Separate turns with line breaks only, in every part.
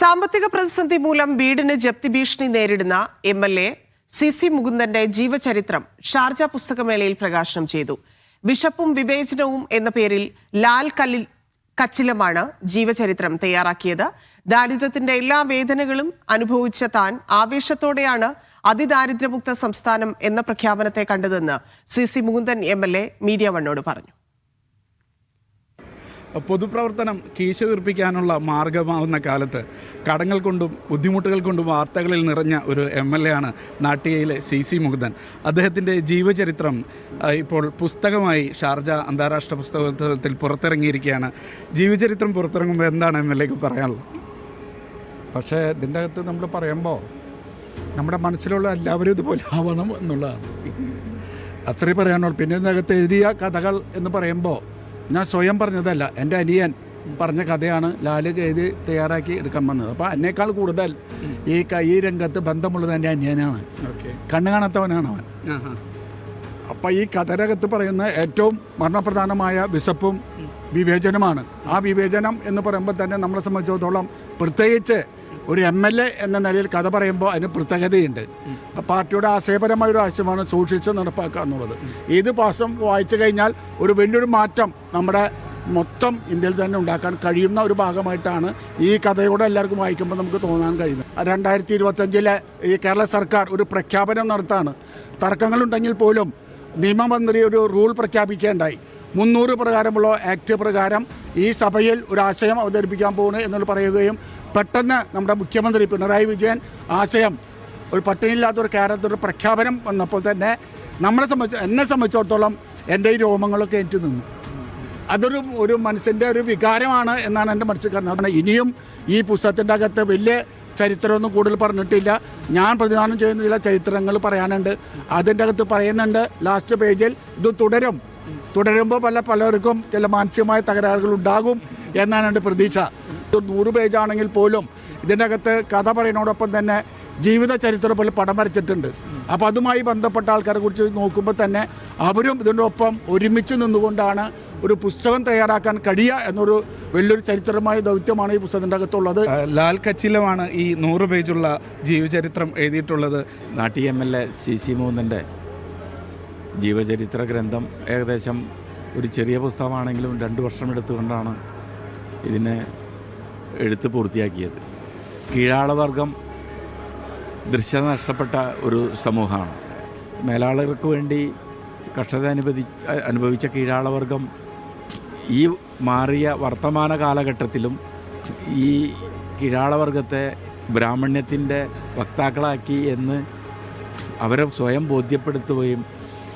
സാമ്പത്തിക പ്രതിസന്ധി മൂലം വീടിന് ജപ്തി ഭീഷണി നേരിടുന്ന എംഎൽഎ സി മുകുന്ദന്റെ ജീവചരിത്രം ഷാർജ പുസ്തകമേളയിൽ പ്രകാശനം ചെയ്തു. വിശപ്പും വിവേചനവും എന്ന പേരിൽ ലാൽ കച്ചിലമാണ് ജീവചരിത്രം തയ്യാറാക്കിയത്. ദാരിദ്ര്യത്തിന്റെ എല്ലാ വേദനകളും അനുഭവിച്ച താൻ ആവേശത്തോടെയാണ് അതിദാരിദ്ര്യമുക്ത സംസ്ഥാനം എന്ന പ്രഖ്യാപനത്തെ കണ്ടതെന്ന് സി മുകുന്ദൻ എംഎൽഎ മീഡിയ വണ്ണോട് പറഞ്ഞു.
പൊതുപ്രവർത്തനം കീശ വീർപ്പിക്കാനുള്ള മാർഗമാവുന്ന കാലത്ത് കടങ്ങൾ കൊണ്ടും ബുദ്ധിമുട്ടുകൾ കൊണ്ടും വാർത്തകളിൽ നിറഞ്ഞ ഒരു എംഎൽഎ ആണ് നാട്ടികയിലെ സി മുകുന്ദൻ. അദ്ദേഹത്തിൻ്റെ ജീവചരിത്രം ഇപ്പോൾ പുസ്തകമായി ഷാർജ അന്താരാഷ്ട്ര പുസ്തകോത്സവത്തിൽ പുറത്തിറങ്ങിയിരിക്കുകയാണ്. ജീവചരിത്രം പുറത്തിറങ്ങുമ്പോൾ എന്താണ് എംഎൽഎക്ക് പറയാനുള്ളത്?
പക്ഷേ ഇതിൻ്റെ അകത്ത് നമ്മൾ പറയുമ്പോൾ നമ്മുടെ മനസ്സിലുള്ള എല്ലാവരും ഇതുപോലെ ആവണം എന്നുള്ളതാണ്, അത്രയും പറയാനുള്ളൂ. പിന്നെ ഇതിനകത്ത് എഴുതിയ കഥകൾ എന്ന് പറയുമ്പോൾ ഞാൻ സ്വയം പറഞ്ഞതല്ല, എൻ്റെ അനിയൻ പറഞ്ഞ കഥയാണ് ലാല് എഴുതി തയ്യാറാക്കി എടുക്കാൻ വന്നത്. അപ്പോൾ എന്നേക്കാൾ കൂടുതൽ ഈ രംഗത്ത് ബന്ധമുള്ളത് എൻ്റെ അനിയനാണ്, കണ്ണു കാണാത്തവനാണ് അവൻ. അപ്പോൾ ഈ കഥരകത്ത് പറയുന്ന ഏറ്റവും മരണപ്രധാനമായ വിശപ്പും വിവേചനമാണ്. ആ വിവേചനം എന്ന് പറയുമ്പോൾ തന്നെ നമ്മളെ സംബന്ധിച്ചിടത്തോളം പ്രത്യേകിച്ച് ഒരു MLA എന്ന നിലയിൽ കഥ പറയുമ്പോൾ അതിന് പ്രത്യേകതയുണ്ട്. പാർട്ടിയുടെ ആശയപരമായൊരു ആശയമാണ് സൂക്ഷിച്ച് നടപ്പാക്കുക എന്നുള്ളത്. ഏത് പാസം വായിച്ചു കഴിഞ്ഞാൽ ഒരു വലിയൊരു മാറ്റം നമ്മുടെ മൊത്തം ഇന്ത്യയിൽ തന്നെ ഉണ്ടാക്കാൻ കഴിയുന്ന ഒരു ഭാഗമായിട്ടാണ് ഈ കഥയോടെ എല്ലാവർക്കും വായിക്കുമ്പോൾ നമുക്ക് തോന്നാൻ കഴിയുന്നത്. 2025 ഈ കേരള സർക്കാർ ഒരു പ്രഖ്യാപനം നടത്താണ്. തർക്കങ്ങളുണ്ടെങ്കിൽ പോലും നിയമമന്ത്രി ഒരു റൂൾ പ്രഖ്യാപിക്കേണ്ടായി. 300 പ്രകാരമുള്ള ആക്ട് പ്രകാരം ഈ സഭയിൽ ഒരു ആശയം അവതരിപ്പിക്കാൻ പോകുന്നു എന്നുള്ള പറയുകയും പെട്ടെന്ന് നമ്മുടെ മുഖ്യമന്ത്രി പിണറായി വിജയൻ ആശയം ഒരു പട്ടിണിയില്ലാത്തൊരു കേരളത്തിലൊരു പ്രഖ്യാപനം വന്നപ്പോൾ തന്നെ എന്നെ സംബന്ധിച്ചിടത്തോളം എൻ്റെ ഈ രോമങ്ങളൊക്കെ ഏറ്റു നിന്നു. അതൊരു മനസ്സിൻ്റെ ഒരു വികാരമാണ് എന്നാണ് എൻ്റെ മനസ്സിൽ കാണുന്നത്. ഇനിയും ഈ പുസ്തകത്തിൻ്റെ അകത്ത് വലിയ ചരിത്രമൊന്നും കൂടുതൽ പറഞ്ഞിട്ടില്ല. ഞാൻ പ്രതിദാനം ചെയ്യുന്ന ചില ചരിത്രങ്ങൾ പറയാനുണ്ട്. അതിൻ്റെ അകത്ത് പറയുന്നുണ്ട് ലാസ്റ്റ് പേജിൽ ഇത് തുടരുമ്പോൾ പലർക്കും ചില മാനസികമായ തകരാറുകൾ ഉണ്ടാകും എന്നാണ് എൻ്റെ പ്രതീക്ഷ. 100 പേജാണെങ്കിൽ പോലും ഇതിൻ്റെ അകത്ത് കഥ പറയുന്നതോടൊപ്പം തന്നെ ജീവിത ചരിത്രം പോലെ പടം വരച്ചിട്ടുണ്ട്. അപ്പോൾ അതുമായി ബന്ധപ്പെട്ട ആൾക്കാരെ കുറിച്ച് നോക്കുമ്പോൾ തന്നെ അവരും ഇതിൻ്റെ ഒപ്പം ഒരുമിച്ച് നിന്നുകൊണ്ടാണ് ഒരു പുസ്തകം തയ്യാറാക്കാൻ കഴിയുക എന്നൊരു വലിയൊരു ചരിത്രമായ ദൗത്യമാണ് ഈ പുസ്തകത്തിൻ്റെ അകത്തുള്ളത്.
ലാൽ കച്ചിലമാണ് ഈ 100 പേജുള്ള ജീവചരിത്രം എഴുതിയിട്ടുള്ളത്.
നാട്ടി MLA സി മുകുന്ദൻ്റെ ജീവചരിത്ര ഗ്രന്ഥം ഏകദേശം ഒരു ചെറിയ പുസ്തകമാണെങ്കിലും 2 വർഷം എടുത്തുകൊണ്ടാണ് ഇതിനെ എഴുത്ത് പൂർത്തിയാക്കിയത്. കീഴാളവർഗം ദൃശ്യത നഷ്ടപ്പെട്ട ഒരു സമൂഹമാണ്. മേലാളർക്ക് വേണ്ടി കഷ്ടത അനുഭവിച്ച കീഴാളവർഗം ഈ മാറിയ വർത്തമാന കാലഘട്ടത്തിലും ഈ കീഴാളവർഗത്തെ ബ്രാഹ്മണ്യത്തിൻ്റെ വക്താക്കളാക്കി എന്ന് അവരെ സ്വയം ബോധ്യപ്പെടുത്തുകയും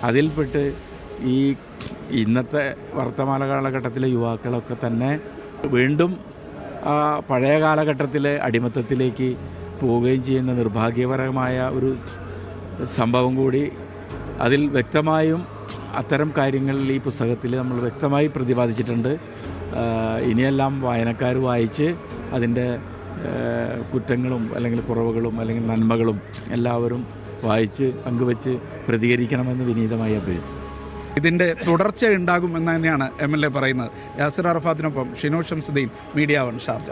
അതിൽപ്പെട്ട് ഈ ഇന്നത്തെ വർത്തമാന കാലഘട്ടത്തിലെ യുവാക്കളൊക്കെ തന്നെ വീണ്ടും ആ പഴയ കാലഘട്ടത്തിലെ അടിമത്തത്തിലേക്ക് പോവുകയും ചെയ്യുന്ന നിർഭാഗ്യപരമായ ഒരു സംഭവം കൂടി അതിൽ വ്യക്തമായും അത്തരം കാര്യങ്ങളിൽ ഈ പുസ്തകത്തിൽ നമ്മൾ വ്യക്തമായി പ്രതിപാദിച്ചിട്ടുണ്ട്. ഇനിയെല്ലാം വായനക്കാർ വായിച്ച് അതിൻ്റെ കുറ്റങ്ങളും അല്ലെങ്കിൽ കുറവുകളും അല്ലെങ്കിൽ നന്മകളും എല്ലാവരും വായിച്ച് പങ്കുവെച്ച് പ്രതികരിക്കണമെന്ന് വിനീതമായി അഭ്യർത്ഥിക്കുന്നു.
ഇതിൻ്റെ തുടർച്ച ഉണ്ടാകും എന്ന് തന്നെയാണ് MLA പറയുന്നത്. യാസിർ അറഫാത്തിനൊപ്പം Shino Shamsuddin, Media One, Sharjah.